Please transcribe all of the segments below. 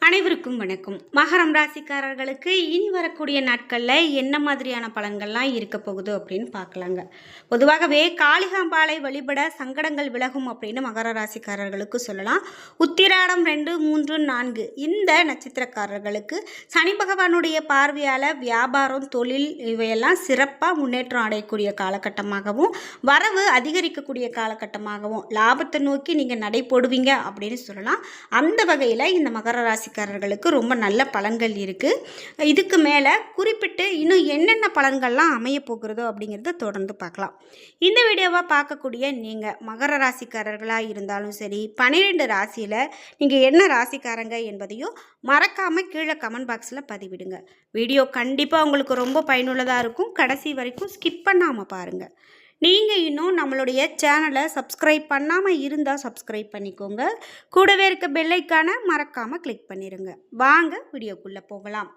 அனைவருக்கும் வணக்கம். மகரம் ராசிக்காரர்களுக்கு இனி வரக்கூடிய நாட்களில் என்ன மாதிரியான பலன்கள்லாம் இருக்க போகுது அப்படின்னு பார்க்கலாங்க. பொதுவாகவே காளிகாம்பாளை வழிபட சங்கடங்கள் விலகும் அப்படின்னு மகர ராசிக்காரர்களுக்கு சொல்லலாம். உத்திராடம் 2, 3, 4 இந்த நட்சத்திரக்காரர்களுக்கு சனி பகவானுடைய பார்வையால் வியாபாரம், தொழில் இவையெல்லாம் சிறப்பாக முன்னேற்றம் அடையக்கூடிய காலகட்டமாகவும், வரவு அதிகரிக்கக்கூடிய காலகட்டமாகவும், லாபத்தை நோக்கி நீங்கள் நடை போடுவீங்க அப்படின்னு சொல்லலாம். அந்த வகையில் இந்த மகர ராசிக்காரர்களுக்கு ரொம்ப நல்ல பலன்கள் இருக்குது. இதுக்கு மேலே குறிப்பிட்டு இன்னும் என்னென்ன பலன்கள்லாம் அமைய போகிறதோ அப்படிங்கிறத தொடர்ந்து பார்க்கலாம். இந்த வீடியோவை பார்க்கக்கூடிய நீங்கள் மகர ராசிக்காரர்களாக இருந்தாலும் சரி, 12 ராசியில் நீங்கள் என்ன ராசிக்காரங்க என்பதையும் மறக்காமல் கீழே கமெண்ட் பாக்ஸில் பதிவிடுங்க. வீடியோ கண்டிப்பாக உங்களுக்கு ரொம்ப பயனுள்ளதாக இருக்கும். கடைசி வரைக்கும் ஸ்கிப் பண்ணாமல் பாருங்கள். நீங்கள் இன்னும் நம்மளுடைய சேனலை சப்ஸ்கிரைப் பண்ணாமல் இருந்தால் சப்ஸ்கிரைப் பண்ணிக்கோங்க. கூடவே இருக்க பெல் ஐக்கானை மறக்காமல் கிளிக் பண்ணிடுங்க. வாங்க வீடியோக்குள்ளே போகலாம்.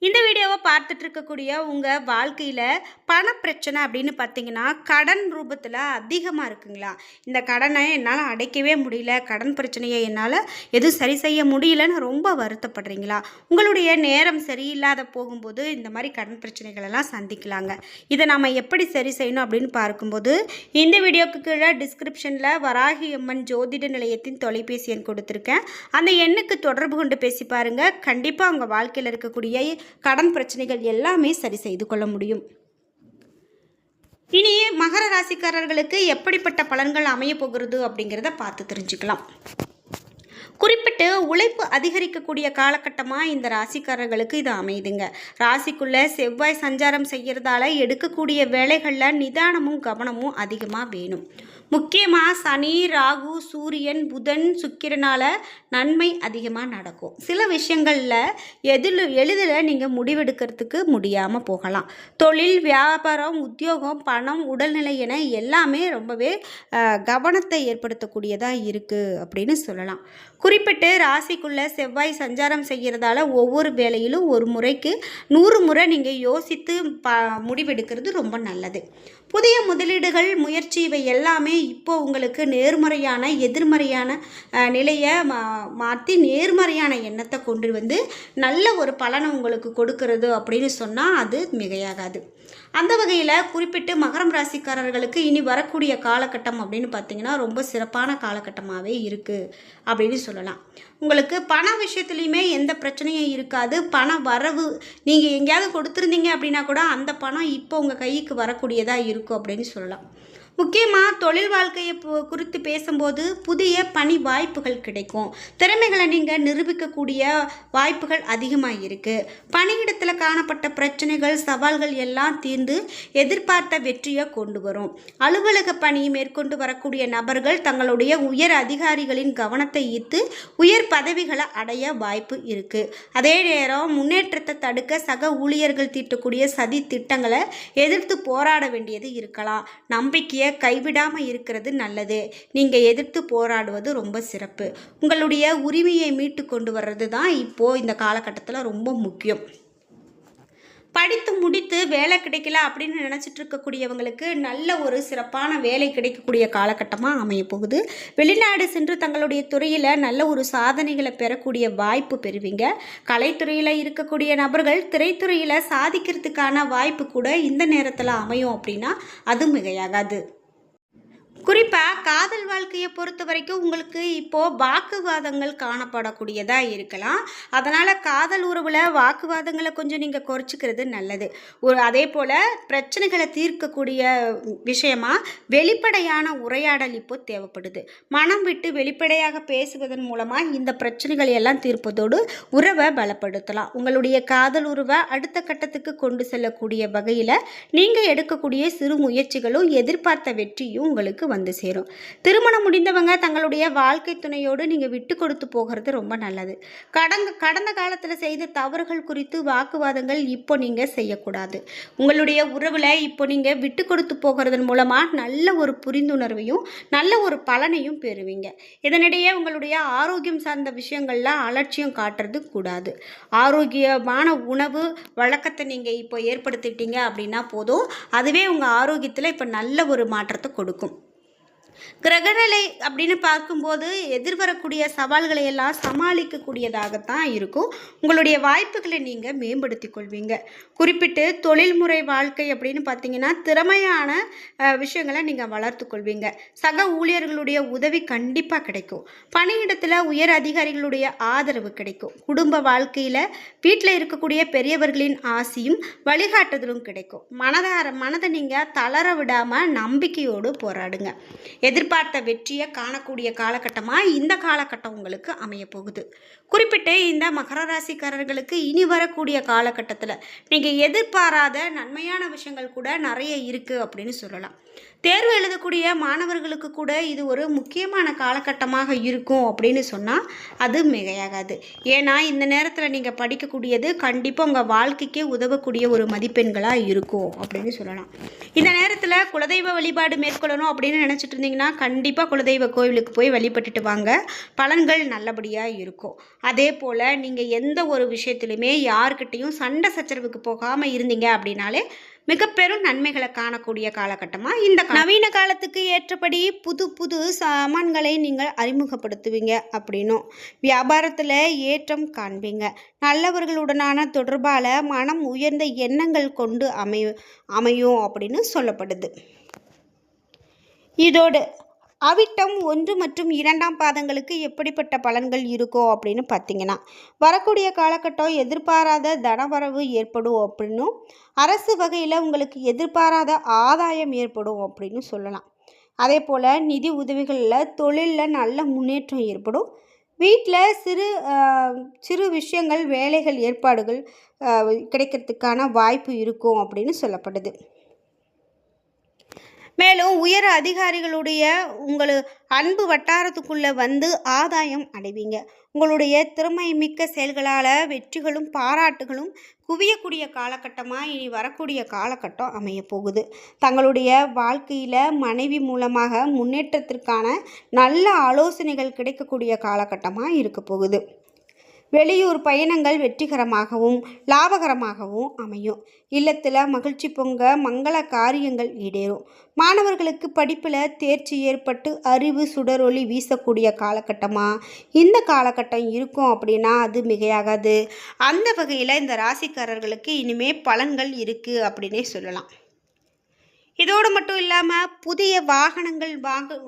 இந்த வீடியோவை பார்த்துட்டு இருக்கக்கூடிய உங்கள் வாழ்க்கையில் பணப்பிரச்சனை அப்படின்னு பார்த்தீங்கன்னா கடன் ரூபத்தில் அதிகமாக இருக்குங்களா? இந்த கடனை என்னால் அடைக்கவே முடியல, கடன் பிரச்சனையை என்னால் எதுவும் சரி செய்ய முடியலன்னு ரொம்ப வருத்தப்படுறீங்களா? உங்களுடைய நேரம் சரியில்லாத போகும்போது இந்த மாதிரி கடன் பிரச்சனைகளெல்லாம் சந்திக்கலாங்க. இதை நம்ம எப்படி சரி செய்யணும் அப்படின்னு பார்க்கும்போது இந்த வீடியோக்கு கீழே டிஸ்கிரிப்ஷனில் வராகி அம்மன் ஜோதிட நிலையத்தின் தொலைபேசி எண் கொடுத்துருக்கேன். அந்த எண்ணுக்கு தொடர்பு கொண்டு பேசி பாருங்கள். கண்டிப்பாக உங்கள் வாழ்க்கையில் இருக்கக்கூடிய கடன் பிரச்சனைகள் எல்லாமே சரி செய்து கொள்ள முடியும். இனி மகர ராசிக்காரர்களுக்கு எப்படிப்பட்ட பலன்கள் அமைய போகிறது அப்படிங்கிறத பார்த்து தெரிஞ்சுக்கலாம். குறிப்பிட்டு உழைப்பு அதிகரிக்கக்கூடிய காலகட்டமாக இந்த ராசிக்காரர்களுக்கு இது அமையுதுங்க. ராசிக்குள்ளே செவ்வாய் சஞ்சாரம் செய்கிறதால எடுக்கக்கூடிய வேலைகளில் நிதானமும் கவனமும் அதிகமாக வேணும். முக்கியமாக சனி, ராகு, சூரியன், புதன், சுக்கிரனால் நன்மை அதிகமாக நடக்கும். சில விஷயங்களில் எளிதில் நீங்கள் முடிவெடுக்கிறதுக்கு முடியாமல் போகலாம். தொழில், வியாபாரம், உத்தியோகம், பணம், உடல்நிலை என எல்லாமே ரொம்பவே கவனத்தை ஏற்படுத்தக்கூடியதாக இருக்குது அப்படின்னு சொல்லலாம். குறிப்பிட்டு ராசிக்குள்ளே செவ்வாய் சஞ்சாரம் செய்கிறதால ஒவ்வொரு வேலையிலும் ஒரு முறைக்கு 100 முறை நீங்கள் யோசித்து முடிவெடுக்கிறது ரொம்ப நல்லது. புதிய முதலீடுகள், முயற்சி இவை எல்லாமே இப்போ உங்களுக்கு நேர்மறையான எதிர்மறையான நிலையை மாற்றி நேர்மறையான எண்ணத்தை கொண்டு வந்து நல்ல ஒரு பலனை உங்களுக்கு கொடுக்கறது அப்படின்னு சொன்னால் அது மிகையாகாது. அந்த வகையில் குறிப்பிட்டு மகரம் ராசிக்காரர்களுக்கு இனி வரக்கூடிய காலகட்டம் அப்படின்னு பார்த்தீங்கன்னா ரொம்ப சிறப்பான காலகட்டமாகவே இருக்குது அப்படின்னு சொல்லலாம். உங்களுக்கு பண விஷயத்துலையுமே எந்த பிரச்சனையும் இருக்காது. பண வரவு நீங்கள் எங்கேயாவது கொடுத்துருந்தீங்க அப்படின்னா கூட அந்த பணம் இப்போ உங்கள் கைக்கு வரக்கூடியதாக இருக்கும் அப்படின்னு சொல்லலாம். முக்கியமாக தொழில் வாழ்க்கையை குறித்து பேசும்போது புதிய பணி வாய்ப்புகள் கிடைக்கும். திறமைகளை நீங்கள் நிரூபிக்கக்கூடிய வாய்ப்புகள் அதிகமாக இருக்குது. பணியிடத்தில் காணப்பட்ட பிரச்சனைகள், சவால்கள் எல்லாம் தீர்ந்து எதிர்பார்த்த வெற்றியை கொண்டு வரும். அலுவலக பணி மேற்கொண்டு வரக்கூடிய நபர்கள் தங்களுடைய உயர் அதிகாரிகளின் கவனத்தை ஈர்த்து உயர் பதவிகளை அடைய வாய்ப்பு இருக்குது. அதே நேரம் முன்னேற்றத்தை தடுக்க சக ஊழியர்கள் தீட்டக்கூடிய சதி திட்டங்களை எதிர்த்து போராட வேண்டியது இருக்கலாம். நம்பிக்கையை கைவிடாமல் இருக்கிறது நல்லது. நீங்கள் எதிர்த்து போராடுவது ரொம்ப சிறப்பு. உங்களுடைய உரிமையை மீட்டு கொண்டு வர்றது தான் இப்போது இந்த காலகட்டத்தில் ரொம்ப முக்கியம். படித்து முடித்து வேலை கிடைக்கல அப்படின்னு நினச்சிட்டு இருக்கக்கூடியவங்களுக்கு நல்ல ஒரு சிறப்பான வேலை கிடைக்கக்கூடிய காலகட்டமாக அமைய போகுது. வெளிநாடு சென்று தங்களுடைய துறையில் நல்ல ஒரு சாதனைகளை பெறக்கூடிய வாய்ப்பு பெறுவீங்க. கலைத்துறையில் இருக்கக்கூடிய நபர்கள் திரைத்துறையில் சாதிக்கிறதுக்கான வாய்ப்பு கூட இந்த நேரத்தில் அமையும் அப்படின்னா அது மிகையாகாது. குறிப்பாக காதல் வாழ்க்கையை பொறுத்த வரைக்கும் உங்களுக்கு இப்போது வாக்குவாதங்கள் காணப்படக்கூடியதாக இருக்கலாம். அதனால் காதல் உறவில் வாக்குவாதங்களை கொஞ்சம் நீங்கள் குறைச்சிக்கிறது நல்லது. அதே போல் பிரச்சனைகளை தீர்க்கக்கூடிய விஷயமாக வெளிப்படையான உரையாடல் இப்போது தேவைப்படுது. மனம் விட்டு வெளிப்படையாக பேசுவதன் மூலமாக இந்த பிரச்சனைகள் எல்லாம் தீர்ப்பதோடு உறவை பலப்படுத்தலாம். உங்களுடைய காதல் உறவை அடுத்த கட்டத்துக்கு கொண்டு செல்லக்கூடிய வகையில் நீங்கள் எடுக்கக்கூடிய சிறு முயற்சிகளும் எதிர்பார்த்த வெற்றியும் உங்களுக்கு வந்து சேரும். திருமணம் முடிந்தவங்க தங்களுடைய வாழ்க்கை துணையோடு நீங்கள் விட்டு கொடுத்து போகிறது ரொம்ப நல்லது. கடந்த காலத்தில் செய்த தவறுகள் குறித்து வாக்குவாதங்கள் இப்போ நீங்கள் செய்யக்கூடாது. உங்களுடைய உறவில் இப்போ நீங்கள் விட்டு கொடுத்து போகிறதன் மூலமாக நல்ல ஒரு புரிந்துணர்வையும் நல்ல ஒரு பலனையும் பெறுவீங்க. இதனிடையே உங்களுடைய ஆரோக்கியம் சார்ந்த விஷயங்கள்லாம் அலட்சியம் காட்டுறது கூடாது. ஆரோக்கியமான உணவு வழக்கத்தை நீங்கள் இப்போ ஏற்படுத்திட்டீங்க அப்படின்னா போதும். அதுவே உங்கள் ஆரோக்கியத்தில் இப்போ நல்ல ஒரு மாற்றத்தை கொடுக்கும். கிரகநிலை அப்படின்னு பார்க்கும்போது எதிர்வரக்கூடிய சவால்களை எல்லாம் சமாளிக்கக்கூடியதாகத்தான் இருக்கும். உங்களுடைய வாய்ப்புகளை நீங்கள் மேம்படுத்திக் கொள்வீங்க. குறிப்பிட்டு தொழில்முறை வாழ்க்கை அப்படின்னு பார்த்தீங்கன்னா திறமையான விஷயங்களை நீங்கள் வளர்த்து கொள்வீங்க. சக ஊழியர்களுடைய உதவி கண்டிப்பாக கிடைக்கும். பணியிடத்தில் உயர் அதிகாரிகளுடைய ஆதரவு கிடைக்கும். குடும்ப வாழ்க்கையில் வீட்டில் இருக்கக்கூடிய பெரியவர்களின் ஆசியும் வழிகாட்டுதலும் கிடைக்கும். மனதை நீங்கள் தளர விடாமல் நம்பிக்கையோடு போராடுங்க. எதிர்பார்த்த வெற்றியை காணக்கூடிய காலகட்டமாக இந்த காலகட்டம் உங்களுக்கு அமைய போகுது. குறிப்பிட்டு இந்த மகர ராசிக்காரர்களுக்கு இனி வரக்கூடிய காலகட்டத்தில் நீங்கள் எதிர்பாராத நன்மையான விஷயங்கள் கூட நிறைய இருக்குது அப்படின்னு சொல்லலாம். தேர்வு எழுதக்கூடிய மாணவர்களுக்கு கூட இது ஒரு முக்கியமான காலகட்டமாக இருக்கும் அப்படின்னு சொன்னால் அது மிகையாகாது. ஏன்னா இந்த நேரத்தில் நீங்கள் படிக்கக்கூடியது கண்டிப்பாக உங்கள் வாழ்க்கைக்கே உதவக்கூடிய ஒரு மதிப்பெண்களாக இருக்கும் அப்படின்னு சொல்லலாம். இந்த நேரத்தில் குலதெய்வ வழிபாடு மேற்கொள்ளணும் அப்படின்னு நினச்சிட்டு இருந்தீங்கன்னா கண்டிப்பாக குலதெய்வ கோவிலுக்கு போய் வழிபட்டுட்டு வாங்க. பலன்கள் நல்லபடியாக இருக்கும். அதே போல் நீங்கள் எந்த ஒரு விஷயத்துலையுமே யார்கிட்டையும் சண்டை சச்சரவுக்கு போகாமல் இருந்தீங்க அப்படின்னாலே மிக பெரும் நன்மைகளை காணக்கூடிய காலகட்டமாக இந்த நவீன காலத்துக்கு ஏற்றபடி புது புது சாமான்களை நீங்கள் அறிமுகப்படுத்துவீங்க அப்படின்னும் வியாபாரத்தில் ஏற்றம் காண்பீங்க. நல்லவர்களுடனான தொடர்பால் மனம் உயர்ந்த எண்ணங்கள் கொண்டு அமையும் அப்படின்னு சொல்லப்படுது. இதோடு அவிட்டம் 1 மற்றும் 2ஆம் பாதங்களுக்கு எப்படிப்பட்ட பலன்கள் இருக்கோ அப்படின்னு பார்த்தீங்கன்னா வரக்கூடிய காலகட்டம் எதிர்பாராத தனவரவு ஏற்படும் அப்படின்னும் அரசு வகையில் உங்களுக்கு எதிர்பாராத ஆதாயம் ஏற்படும் அப்படின்னு சொல்லலாம். அதே போல் நிதி உதவிகளில் தொழிலில் நல்ல முன்னேற்றம் ஏற்படும். வீட்டில் சிறு விஷயங்கள் வேலைகள் ஏற்பாடுகள் கிடைக்கிறதுக்கான வாய்ப்பு இருக்கும் அப்படின்னு சொல்லப்படுது. மேலும் உயர் அதிகாரிகளுடைய உங்கள் அன்பு வட்டாரத்துக்குள்ளே வந்து ஆதாயம் அடைவீங்க. உங்களுடைய திறமை மிக்க செயல்களால் வெற்றிகளும் பாராட்டுகளும் குவியக்கூடிய காலகட்டமாக இனி வரக்கூடிய காலகட்டம் அமைய போகுது. தங்களுடைய வாழ்க்கையில் மனைவி மூலமாக முன்னேற்றத்திற்கான நல்ல ஆலோசனைகள் கிடைக்கக்கூடிய காலகட்டமாக இருக்க போகுது. வெளியூர் பயணங்கள் வெற்றிகரமாகவும் லாபகரமாகவும் அமையும். இல்லத்தில் மகிழ்ச்சி பொங்க மங்கள காரியங்கள் ஈடேறும். மாணவர்களுக்கு படிப்பில் தேர்ச்சி ஏற்பட்டு அறிவு சுடரொளி வீசக்கூடிய காலகட்டமாக இந்த காலகட்டம் இருக்கும் அப்படின்னா அது மிகையாகாது. அந்த வகையில் இந்த ராசிக்காரர்களுக்கு இனிமேல் பலன்கள் இருக்குது அப்படின்னே சொல்லலாம். இதோடு மட்டும் இல்லாமல் புதிய வாகனங்கள்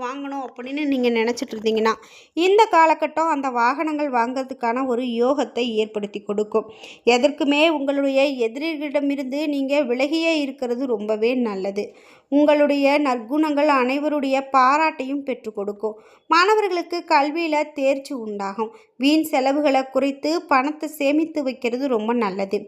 வாங்கணும் அப்படின்னு நீங்கள் நினச்சிட்டு இருந்தீங்கன்னா இந்த காலகட்டம் அந்த வாகனங்கள் வாங்கிறதுக்கான ஒரு யோகத்தை ஏற்படுத்தி கொடுக்கும். எதற்குமே உங்களுடைய எதிரிகளிடமிருந்து நீங்கள் விலகியே இருக்கிறது ரொம்பவே நல்லது. உங்களுடைய நற்குணங்கள் அனைவருடைய பாராட்டையும் பெற்றுக் கொடுக்கும். மாணவர்களுக்கு கல்வியில் தேர்ச்சி உண்டாகும். வீண் செலவுகளை குறைத்து பணத்தை சேமித்து வைக்கிறது ரொம்ப நல்லது.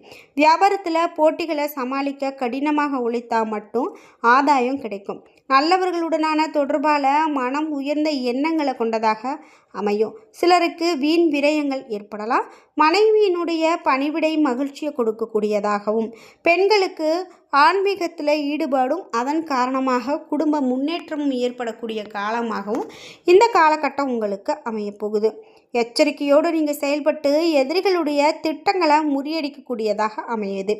வியாபாரத்தில் போட்டிகளை சமாளிக்க கடினமாக உழைத்தால் மட்டும் ஆதாயம் கிடைக்கும். நல்லவர்களுடனான தொடர்பால் மனம் உயர்ந்த எண்ணங்களை கொண்டதாக அமையும். சிலருக்கு வீண் விரயங்கள் ஏற்படலாம். மனைவியினுடைய பணிவிடை மகிழ்ச்சியை கொடுக்கக்கூடியதாகவும் பெண்களுக்கு ஆன்மீகத்தில் ஈடுபாடும் அதன் காரணமாக குடும்ப முன்னேற்றமும் ஏற்படக்கூடிய காலமாகவும் இந்த காலகட்டம் உங்களுக்கு அமையப்போகுது. எச்சரிக்கையோடு நீங்கள் செயல்பட்டு எதிரிகளுடைய திட்டங்களை முறியடிக்கக்கூடியதாக அமையுது.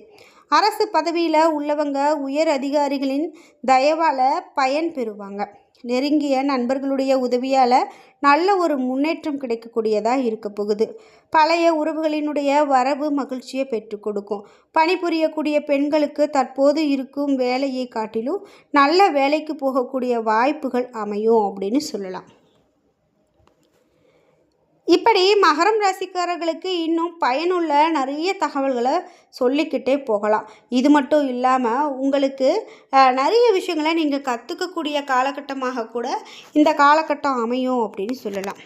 அரசு பதவியில் உள்ளவங்க உயர் அதிகாரிகளின் தயவால் பயன் பெறுவாங்க. நெருங்கிய நண்பர்களுடைய உதவியால் நல்ல ஒரு முன்னேற்றம் கிடைக்கக்கூடியதாக இருக்க போகுது. பழைய உறவுகளினுடைய வரவு மகிழ்ச்சியை பெற்றுக் கொடுக்கும். பணிபுரியக்கூடிய பெண்களுக்கு தற்போது இருக்கும் வேலையை காட்டிலும் நல்ல வேலைக்கு போகக்கூடிய வாய்ப்புகள் அமையும் அப்படின்னு சொல்லலாம். இப்படி மகரம் ராசிக்காரர்களுக்கு இன்னும் பயனுள்ள நிறைய தகவல்களை சொல்லிக்கிட்டே போகலாம். இது மட்டும் இல்லாமல் உங்களுக்கு நிறைய விஷயங்களை நீங்கள் கற்றுக்கக்கூடிய காலகட்டமாக கூட இந்த காலகட்டம் அமையும் அப்படின்னு சொல்லலாம்.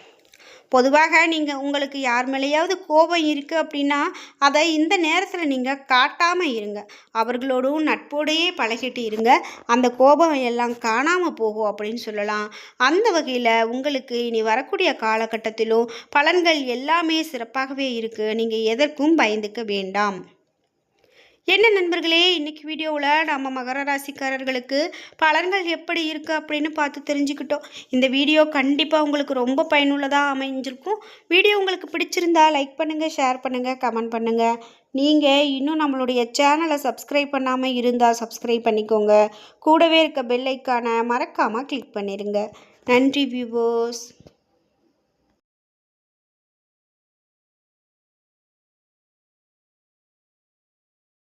பொதுவாக நீங்கள் உங்களுக்கு யார் மேலேயாவது கோபம் இருக்குது அப்படின்னா அதை இந்த நேரத்தில் நீங்கள் காட்டாமல் இருங்க. அவர்களோடும் நட்போடையே பழகிட்டு இருங்க. அந்த கோபம் எல்லாம் காணாமல் போகும் அப்படின்னு சொல்லலாம். அந்த வகையில் உங்களுக்கு இனி வரக்கூடிய காலகட்டத்திலும் பலன்கள் எல்லாமே சிறப்பாகவே இருக்குது. நீங்கள் எதற்கும் பயந்துக்க வேண்டாம். என்ன நண்பர்களே, இன்றைக்கி வீடியோவில் நம்ம மகர ராசிக்காரர்களுக்கு பலன்கள் எப்படி இருக்குது அப்படின்னு பார்த்து தெரிஞ்சுக்கிட்டோம். இந்த வீடியோ கண்டிப்பாக உங்களுக்கு ரொம்ப பயனுள்ளதாக அமைஞ்சிருக்கும். வீடியோ உங்களுக்கு பிடிச்சிருந்தா லைக் பண்ணுங்கள், ஷேர் பண்ணுங்கள், கமெண்ட் பண்ணுங்கள். நீங்கள் இன்னும் நம்மளுடைய சேனலை சப்ஸ்கிரைப் பண்ணாமல் இருந்தால் சப்ஸ்கிரைப் பண்ணிக்கோங்க. கூடவே இருக்க பெல் ஐக்கானை மறக்காமல் கிளிக் பண்ணிடுங்க. நன்றி வியூவர்ஸ்.